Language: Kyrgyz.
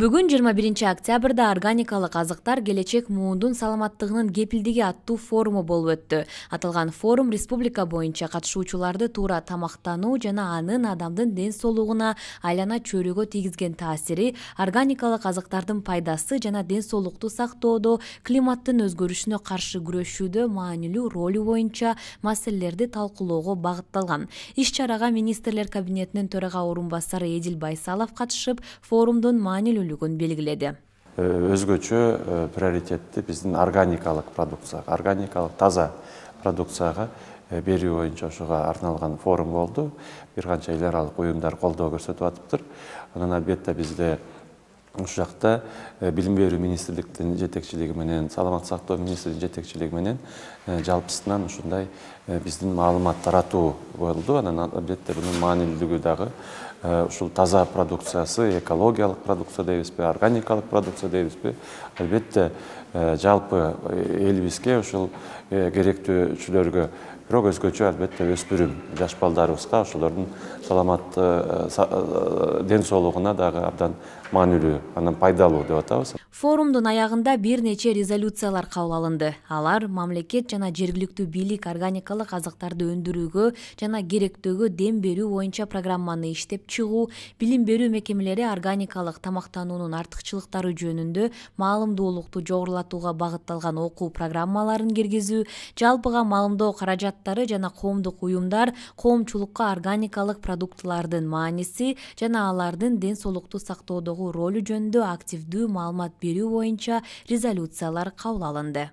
Бүгүн 21 октябрда органикалык азыктар келечек муундун саламаттыгынын кепилдиги аттуу форуму болуп өттү. Аталган форум республика боюнча катышуучуларды туура тамактануу жана анын адамдын ден соолугуна айлана чөйрөгө тийгизген таасири, органикалык азыктардын пайдасы жана ден соолукту сактоодо, климаттын өзгөрүшүнө каршы күрөшүүдө маанилүү ролу боюнча маселелерди талкуулоого багытталган. Иш-чарага министрлер кабинетинин төрага орун басары Эдил Байсалов катышып, форумдун маанилүүлүгүн белгиледи. Өзгөчө приоритетти биздин органикалык продукцияга, органикалык таза продукцияга берүү боюнча ошого арналган форум болду. Бир канча эл аралык уюмдар колдоо көрсөтүп атыптыр. Анан албетте бизде ушул жакта билим берүү министрликтин жетекчилиги менен, саламаттык сактоо министрлигинин жетекчилиги менен жалпысынан ушундай биздин маалымат таратуу болду. Анан албетте бунун маанилүүлүгү дагы ушул таза продукциясы, экологиялык продукция дейбизби, органикалык продукция дейбизби, албетте жалпы элибизге ушул керектүүчүлөргө, бирок өзгөчө албетте өспүрүм жаш балдарыбызга ошолордун саламат ден соолугуна дагы абдан маанилүү, анан пайдалуу деп атабыз. Форумдун аягында бир нече резолюциялар кабыл алынды. Алар мамлекет жана жергиликтүү бийлик органикалык азыктарды өндүрүүгө жана керектөөгө дем берүү боюнча программаны иштеп чыгуу, билим берүү мекемелери органикалык тамактануунун артыкчылыктары жөнүндө маалымдуулукту жогорулатууга багытталган окуу программаларын киргизүү, жалпыга маалымдоо каражаттары жана коомдук уюмдар коомчулукка органикалык продуктылардын мааниси жана алардын ден соолукту сактоодогу ролу жөнүндө активдүү маалымат берүү боюнча резолюциялар кабыл алынды.